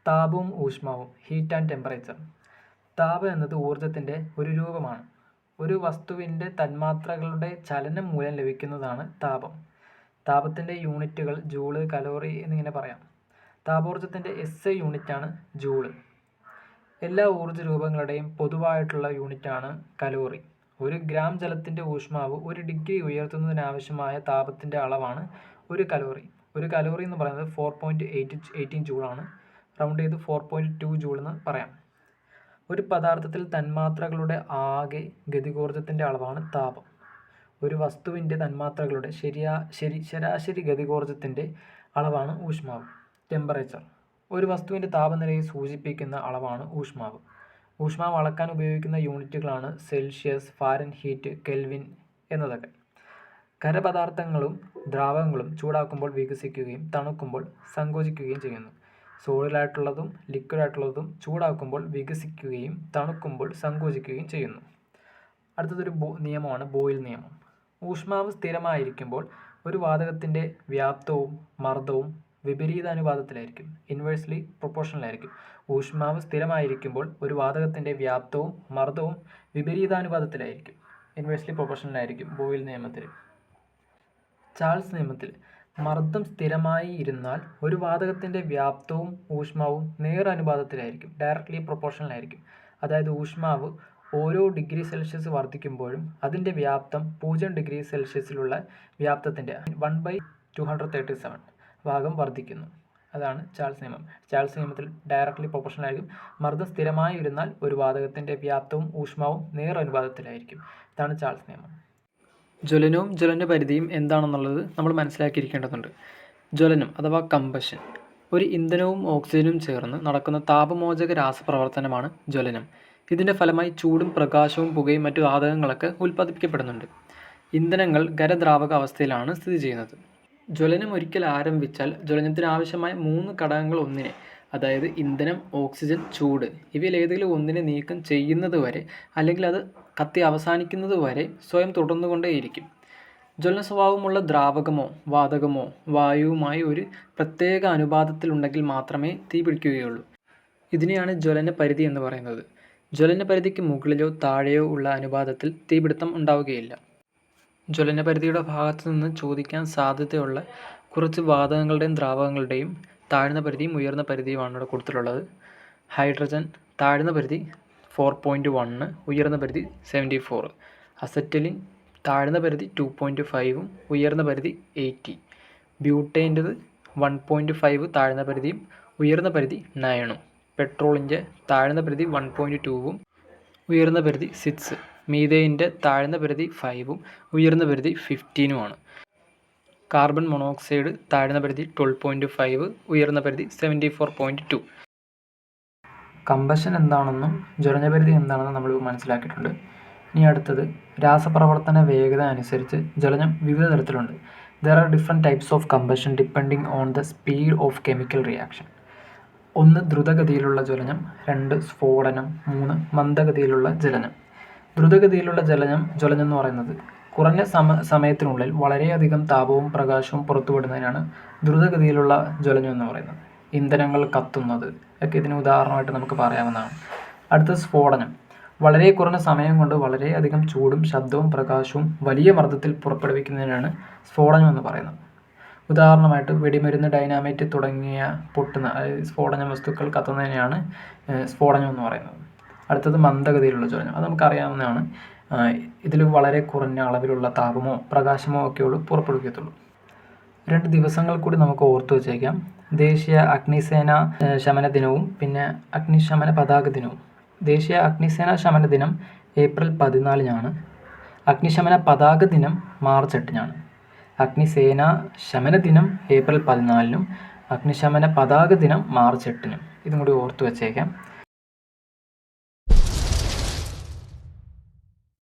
താപവും ഊഷ്മാവും, heat and temperature. താപം എന്നത് ഊർജത്തിൻ്റെ ഒരു രൂപമാണ്. ഒരു വസ്തുവിൻ്റെ തന്മാത്രകളുടെ ചലനം മൂലം ലഭിക്കുന്നതാണ് താപം. താപത്തിൻ്റെ യൂണിറ്റുകൾ ജൂള്, കലോറി എന്നിങ്ങനെ പറയാം. താപോർജ്ജത്തിൻ്റെ SI യൂണിറ്റാണ് ജൂള്. എല്ലാ ഊർജ്ജ രൂപങ്ങളുടെയും പൊതുവായിട്ടുള്ള യൂണിറ്റാണ് കലോറി. ഒരു ഗ്രാം ജലത്തിൻ്റെ ഊഷ്മാവ് 1 ഡിഗ്രി ഉയർത്തുന്നതിനാവശ്യമായ താപത്തിൻ്റെ അളവാണ് ഒരു കലോറി. ഒരു കലോറി എന്ന് പറയുന്നത് 4.18 ജൂളാണ്. റൗണ്ട് ചെയ്ത് 4.2 ജൂൾ എന്ന് പറയാം. ഒരു പദാർത്ഥത്തിൽ തന്മാത്രകളുടെ ആകെ ഗതികോർജ്ജത്തിൻ്റെ അളവാണ് താപം. ഒരു വസ്തുവിൻ്റെ തന്മാത്രകളുടെ ശരാശരി ഗതികോർജ്ജത്തിൻ്റെ അളവാണ് ഊഷ്മാവ്. ടെമ്പറേച്ചർ ഒരു വസ്തുവിൻ്റെ താപനിലയെ സൂചിപ്പിക്കുന്ന അളവാണ് ഊഷ്മാവ്. ഊഷ്മാവ് അളക്കാൻ ഉപയോഗിക്കുന്ന യൂണിറ്റുകളാണ് സെൽഷ്യസ്, ഫാരൻഹീറ്റ്, കെൽവിൻ എന്നതൊക്കെ. ഖരപദാർത്ഥങ്ങളും ദ്രാവകങ്ങളും ചൂടാക്കുമ്പോൾ വികസിക്കുകയും തണുക്കുമ്പോൾ സങ്കോചിക്കുകയും ചെയ്യുന്നു. സോളിഡായിട്ടുള്ളതും ലിക്വിഡായിട്ടുള്ളതും ചൂടാക്കുമ്പോൾ വികസിക്കുകയും തണുക്കുമ്പോൾ സങ്കോചിക്കുകയും ചെയ്യുന്നു. അടുത്തതൊരു നിയമമാണ് ബോയിൽ നിയമം. ഊഷ്മാവ് സ്ഥിരമായിരിക്കുമ്പോൾ ഒരു വാതകത്തിൻ്റെ വ്യാപ്തവും മർദ്ദവും വിപരീതാനുപാതത്തിലായിരിക്കും, ഇൻവേഴ്സ്ലി പ്രൊപ്പോർഷണലായിരിക്കും. ഊഷ്മാവ് സ്ഥിരമായിരിക്കുമ്പോൾ ഒരു വാതകത്തിൻ്റെ വ്യാപ്തവും മർദ്ദവും വിപരീതാനുപാതത്തിലായിരിക്കും, ഇൻവേഴ്സ്ലി പ്രൊപ്പോർഷണലായിരിക്കും ബോയിൽ നിയമത്തിൽ. ചാൾസ് നിയമത്തിൽ മർദ്ദം സ്ഥിരമായി ഇരുന്നാൽ ഒരു വാതകത്തിൻ്റെ വ്യാപ്തവും ഊഷ്മാവും നേരനുപാതത്തിലായിരിക്കും, ഡയറക്ട്ലി പ്രൊപ്പോർഷണലായിരിക്കും. അതായത് ഊഷ്മാവ് ഓരോ ഡിഗ്രി സെൽഷ്യസ് വർദ്ധിക്കുമ്പോഴും അതിൻ്റെ വ്യാപ്തം 0 ഡിഗ്രി സെൽഷ്യസിലുള്ള വ്യാപ്തത്തിൻ്റെ 1/237 ഭാഗം വർദ്ധിക്കുന്നു. അതാണ് ചാൾസ് നിയമം. ചാൾസ് നിയമത്തിൽ ഡയറക്ട്ലി പ്രൊപ്പോർഷണലായിരിക്കും. മർദ്ദം സ്ഥിരമായി ഇരുന്നാൽ ഒരു വാതകത്തിൻ്റെ വ്യാപ്തവും ഊഷ്മാവും നേരനുപാതത്തിലായിരിക്കും. ഇതാണ് ചാൾസ് നിയമം. ജ്വലനവും ജ്വലന പരിധിയും എന്താണെന്നുള്ളത് നമ്മൾ മനസ്സിലാക്കിയിരിക്കേണ്ടതുണ്ട്. ജ്വലനം അഥവാ കമ്പഷൻ ഒരു ഇന്ധനവും ഓക്സിജനും ചേർന്ന് നടക്കുന്ന താപമോചക രാസപ്രവർത്തനമാണ് ജ്വലനം. ഇതിൻ്റെ ഫലമായി ചൂടും പ്രകാശവും പുകയും മറ്റു വാതകങ്ങളൊക്കെ ഉൽപ്പാദിപ്പിക്കപ്പെടുന്നുണ്ട്. ഇന്ധനങ്ങൾ ഖരദ്രാവക അവസ്ഥയിലാണ് സ്ഥിതി ചെയ്യുന്നത്. ജ്വലനം ഒരിക്കൽ ആരംഭിച്ചാൽ ജ്വലനത്തിന് ആവശ്യമായ 3 ഘടകങ്ങൾ ഒന്നിനെ, അതായത് ഇന്ധനം, ഓക്സിജൻ, ചൂട്, ഇവയിൽ ഏതെങ്കിലും ഒന്നിനെ നീക്കം ചെയ്യുന്നത് വരെ അല്ലെങ്കിൽ അത് കത്തി അവസാനിക്കുന്നത് വരെ സ്വയം തുടർന്നുകൊണ്ടേയിരിക്കും. ജ്വലന സ്വഭാവമുള്ള ദ്രാവകമോ വാതകമോ വായുവുമായി ഒരു പ്രത്യേക അനുപാതത്തിലുണ്ടെങ്കിൽ മാത്രമേ തീ പിടിക്കുകയുള്ളൂ. ഇതിനെയാണ് ജ്വലന പരിധി എന്ന് പറയുന്നത്. ജ്വലന പരിധിക്ക് മുകളിലോ താഴെയോ ഉള്ള അനുപാതത്തിൽ തീപിടുത്തം ഉണ്ടാവുകയില്ല. ജ്വലന പരിധിയുടെ ഭാഗത്തു നിന്ന് ചോദിക്കാൻ സാധ്യതയുള്ള കുറച്ച് വാതകങ്ങളുടെയും ദ്രാവകങ്ങളുടെയും താഴ്ന്ന പരിധിയും ഉയർന്ന പരിധിയുമാണ് ഇവിടെ കൊടുത്തിട്ടുള്ളത്. ഹൈഡ്രജൻ താഴ്ന്ന പരിധി 4.1, ഉയർന്ന പരിധി 74. അസറ്റലിൻ താഴ്ന്ന പരിധി 2.5ഉം ഉയർന്ന പരിധി 80. ബ്യൂട്ടൈൻ്റെത് 1.5 താഴ്ന്ന പരിധിയും ഉയർന്ന പരിധി 9ഉം. പെട്രോളിൻ്റെ താഴ്ന്ന പരിധി 1.2ഉം ഉയർന്ന പരിധി 6. മീഥേൻ്റെ താഴ്ന്ന പരിധി 5ഉം ഉയർന്ന പരിധി 15ഉമാണ്. കാർബൺ മോണോക്സൈഡ് താഴ്ന്ന പരിധി 12.5, ഉയർന്ന പരിധി 74.2. കമ്പഷൻ എന്താണെന്നും ജ്വലന പരിധി എന്താണെന്നും നമ്മൾ മനസ്സിലാക്കിയിട്ടുണ്ട്. ഇനി അടുത്തത് രാസപ്രവർത്തന വേഗത അനുസരിച്ച് ജ്വലനം വിവിധ തരത്തിലുണ്ട്. There are different types of combustion depending on the speed of chemical reaction. 1 ദ്രുതഗതിയിലുള്ള ജ്വലനം, 2 സ്ഫോടനം, 3 മന്ദഗതിയിലുള്ള ജ്വലനം. ദ്രുതഗതിയിലുള്ള ജ്വലനം എന്ന് പറയുന്നത് കുറഞ്ഞ സമയത്തിനുള്ളിൽ വളരെയധികം താപവും പ്രകാശവും പുറത്തുവിടുന്നതിനാണ് ദ്രുതഗതിയിലുള്ള ജ്വലനം എന്ന് പറയുന്നത്. ഇന്ധനങ്ങൾ കത്തുന്നത് ഒക്കെ ഇതിന് ഉദാഹരണമായിട്ട് നമുക്ക് പറയാവുന്നതാണ്. അടുത്ത സ്ഫോടനം വളരെ കുറഞ്ഞ സമയം കൊണ്ട് വളരെയധികം ചൂടും ശബ്ദവും പ്രകാശവും വലിയ മർദ്ദത്തിൽ പുറപ്പെടുവിക്കുന്നതിനാണ് സ്ഫോടനം എന്ന് പറയുന്നത്. ഉദാഹരണമായിട്ട് വെടിമരുന്ന്, ഡൈനാമൈറ്റ് തുടങ്ങിയ പൊട്ടുന്ന സ്ഫോടന വസ്തുക്കൾ കത്തുന്നതിനെയാണ് സ്ഫോടനം എന്ന് പറയുന്നത്. അടുത്തത് മന്ദഗതിയിലുള്ള ജ്വലനം. അത് നമുക്കറിയാവുന്നതാണ്. ഇതിൽ വളരെ കുറഞ്ഞ അളവിലുള്ള താപമോ പ്രകാശമോ ഒക്കെയുള്ളൂ പുറപ്പെടുവിക്കത്തുള്ളൂ. 2 ദിവസങ്ങൾ കൂടി നമുക്ക് ഓർത്തു വച്ചേക്കാം. ദേശീയ അഗ്നിസേന ശമന ദിനവും പിന്നെ അഗ്നിശമന പതാക ദിനവും. ദേശീയ അഗ്നിസേന ശമന ദിനം ഏപ്രിൽ 14-നാണ്. അഗ്നിശമന പതാക ദിനം മാർച്ച് 8-നാണ്. അഗ്നിസേന ശമന ദിനം ഏപ്രിൽ 14-നും അഗ്നിശമന പതാക ദിനം മാർച്ച് 8-നും. ഇതും കൂടി ഓർത്തു വച്ചേക്കാം.